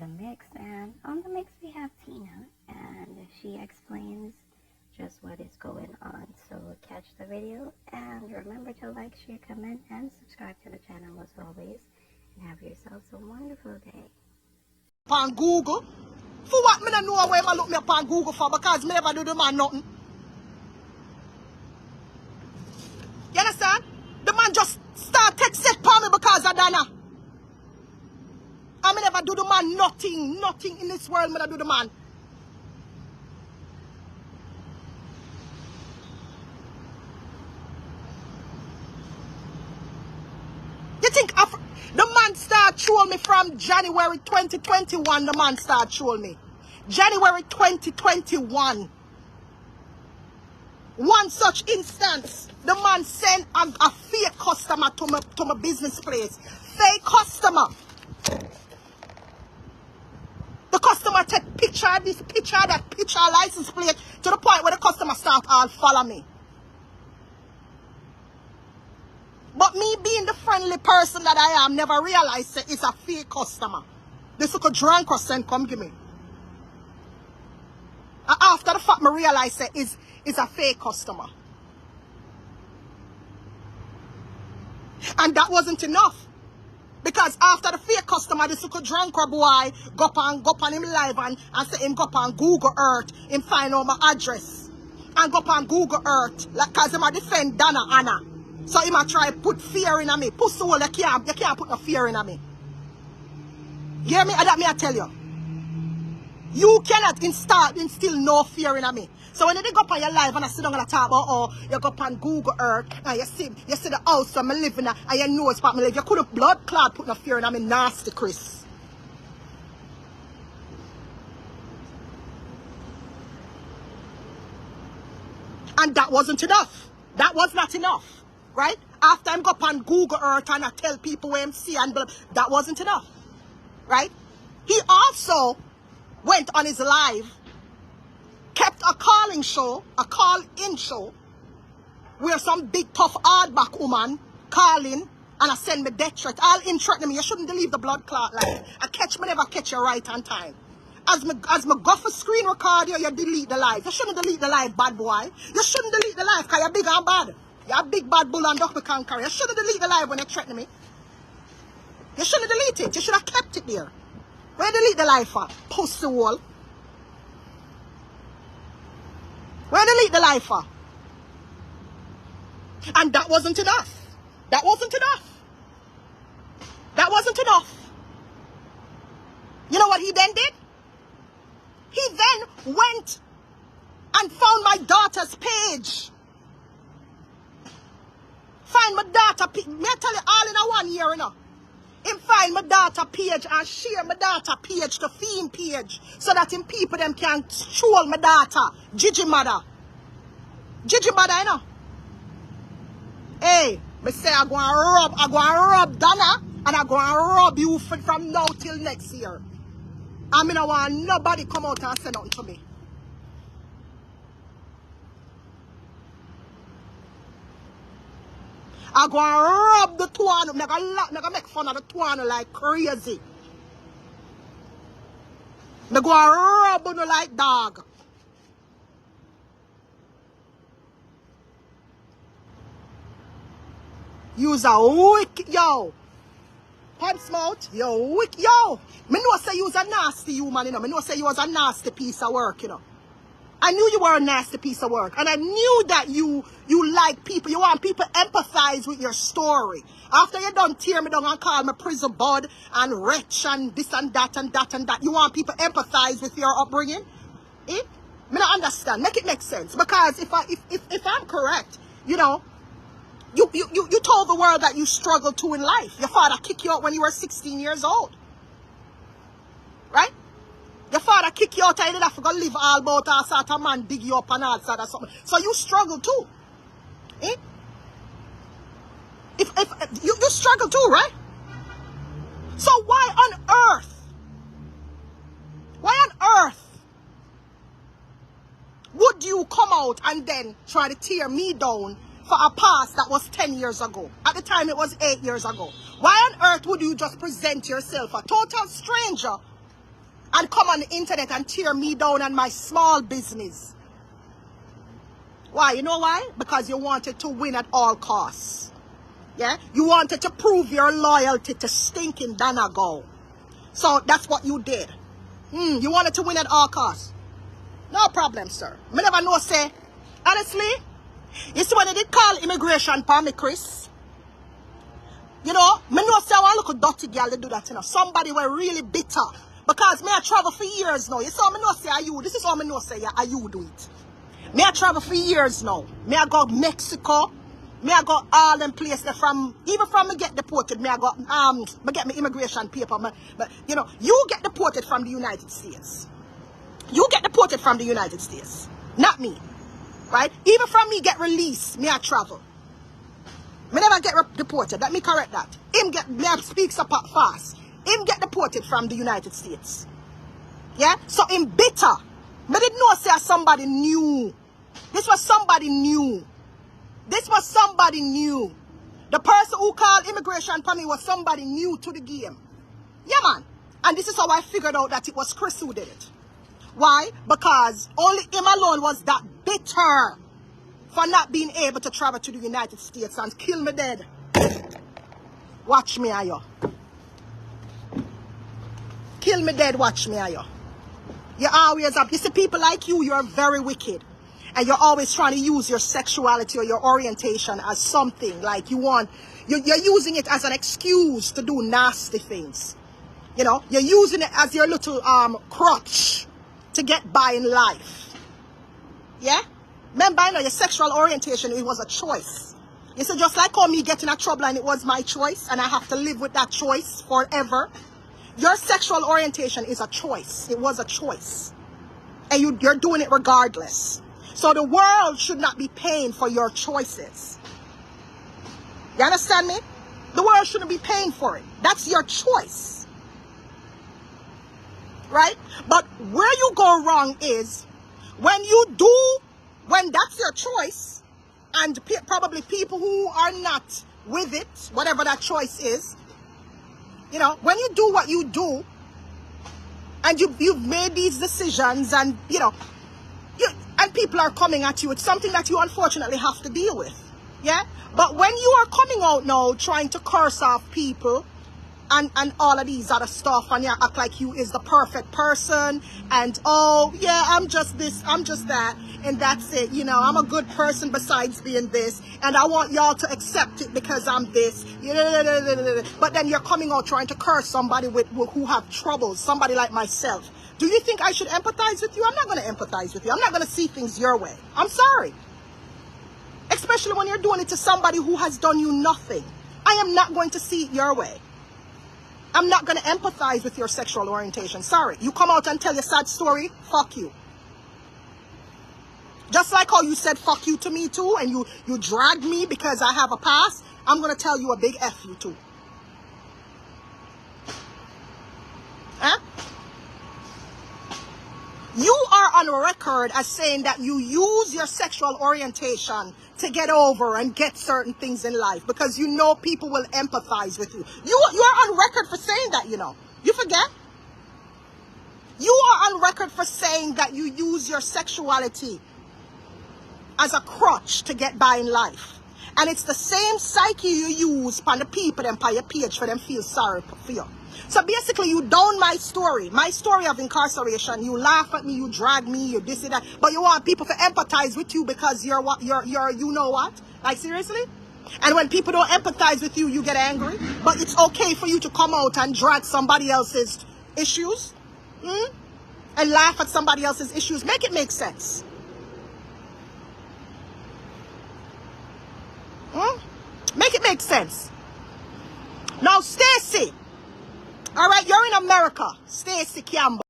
the mix, and on the mix we have Tina, and she explains just what is going on. So catch the video, and remember to like, share, comment, and subscribe to the channel as always, and have yourselves a wonderful day. On Google, for what me don't know where I look me up on Google for, because me never do the man nothing. You understand? The man just start text set for me because of Dana. I me never do the man nothing in this world me don't do the man. You think the man start trolling me from January 2021, the man start trolling me. January 2021. One such instance, the man sent a fake customer to my business place. Fake customer. The customer take picture of this, picture of that, picture of license plate, to the point where the customer start all follow me. But me being the friendly person that I am, never realized that it's a fake customer. This little drunk person come give me. And after the fact, I realized that it's a fake customer. And that wasn't enough. Because after the fake customer, this little drunker boy go up on him live and say him go up on Google Earth, him find out my address. And go up on Google Earth, like, cause him a defend Dana Anna. So him a try put fear in me. Pussy hole, you can't put no fear in me. You hear me? That me I tell you. You cannot instill no fear in me. So when they go up on your live and I sit down and I talk about, oh, you go up on Google Earth and you see the house where I live in and you know it's part of my life. You could have blood clot put no fear in me, nasty Chris. And that wasn't enough. That was not enough. Right? After I go up on Google Earth and I tell people where I'm seeing, and blah, that wasn't enough. Right? He also went on his live, kept a calling show, a call-in show, where some big tough hardback woman calling and I send me death threat. All in threatening me. You shouldn't delete the blood clot live. I never catch you right on time. As me go for screen record you delete the live. You shouldn't delete the live, bad boy. You shouldn't delete the live because you're big and bad. You're a big bad bull and duck me can't carry. You shouldn't delete the live when you threaten me. You shouldn't delete it. You should have kept it there. Where delete the live for? Pussy wall. Where delete the live for? And that wasn't enough. That wasn't enough. That wasn't enough. You know what he then did? He then went and found my daughter's page. Find my daughter page. May I tell you all in a 1 year, you know. Him find my daughter page and share my daughter page to theme page so that him people them can troll my daughter. Gigi mother, you know. Hey, me say I go and rub Dana and I go and rub you from now till next year. I mean, I want nobody come out and say nothing to me. I go and rub the tuano. I go make fun of the tuano like crazy. I go and rub you like dog. You's a wicked, yo. Pipes mouth, yo, wicked, yo. Me know say you was a nasty human, you know. Me know say you was a nasty piece of work, you know. I knew you were a nasty piece of work. And I knew that you like people. You want people empathize with your story. After you done tear me down and call me prison bud and wretch and this and that and that and that. You want people empathize with your upbringing? Eh? Me not understand. Make it make sense. Because if I'm correct, you know, you told the world that you struggled too in life. Your father kicked you out when you were 16 years old. Right? Your father kick you out and you didn't have to go live all about a sort of man dig you up and all sort of something. So you struggle too. Eh? If you struggle too, right? So why on earth would you come out and then try to tear me down for a past that was 10 years ago? At the time it was 8 years ago. Why on earth would you just present yourself, a total stranger, and come on the internet and tear me down and my small business. Why? You know why? Because you wanted to win at all costs. Yeah? You wanted to prove your loyalty to stinking Donegal. So that's what you did. You wanted to win at all costs. No problem, sir. Me never know, say. Honestly, you see when they did call immigration for me, Chris? You know, me know say one look dirty girl they do that, you know. Somebody were really bitter. Because me I travel for years now. You saw me know say are you. This is how me know say are you do it. Me I travel for years now. Me I go Mexico. Me I go all them places from, even from me get deported, me I go, me get me immigration paper. But, you know, you get deported from the United States. You get deported from the United States. Not me. Right? Even from me get released, me I travel. Me never get deported. Let me correct that. Me I speak so fast. Him get deported from the United States. Yeah? So him bitter. Me didn't know say somebody new. This was somebody new. This was somebody new. The person who called immigration for me was somebody new to the game. Yeah, man. And this is how I figured out that it was Chris who did it. Why? Because only him alone was that bitter for not being able to travel to the United States and kill me dead. Watch me, ayo. Kill me dead, watch me, ayo. You always have, you see people like you are very wicked. And you're always trying to use your sexuality or your orientation as something like you want. You're using it as an excuse to do nasty things. You know, you're using it as your little crutch to get by in life. Yeah? Remember, I know your sexual orientation, it was a choice. You see, just like how me getting in trouble and it was my choice and I have to live with that choice forever. Your sexual orientation is a choice. It was a choice. And you're doing it regardless. So the world should not be paying for your choices. You understand me? The world shouldn't be paying for it. That's your choice. Right? But where you go wrong is when that's your choice, and probably people who are not with it, whatever that choice is, you know, when you do what you do, and you've made these decisions, and, you know, and people are coming at you, it's something that you unfortunately have to deal with. Yeah? But when you are coming out now trying to curse off people and all of these other stuff, and you act like you is the perfect person, and oh yeah, I'm just this, I'm just that, and that's it, you know, I'm a good person besides being this, and I want y'all to accept it because I'm this. But then you're coming out trying to curse somebody who have troubles, somebody like myself. Do you think I should empathize with you? I'm not going to empathize with you. I'm not going to see things your way. I'm sorry. Especially when you're doing it to somebody who has done you nothing. I am not going to see it your way. I'm not going to empathize with your sexual orientation. Sorry. You come out and tell your sad story, fuck you. Just like how you said fuck you to me too, and you dragged me because I have a past, I'm going to tell you a big F you too. Huh? You are on record as saying that you use your sexual orientation to get over and get certain things in life because you know people will empathize with you. You are on record for saying that, you know. You forget? You are on record for saying that you use your sexuality as a crutch to get by in life. And it's the same psyche you use on the people and on your page for them feel sorry for you. So basically, you down my story of incarceration. You laugh at me, you drag me, you this and that. But you want people to empathize with you because you're you know what? Like seriously? And when people don't empathize with you, you get angry. But it's okay for you to come out and drag somebody else's issues, and laugh at somebody else's issues. Make it make sense. Make it make sense. Now, Stacy. All right, you're in America. Stacy Campbell.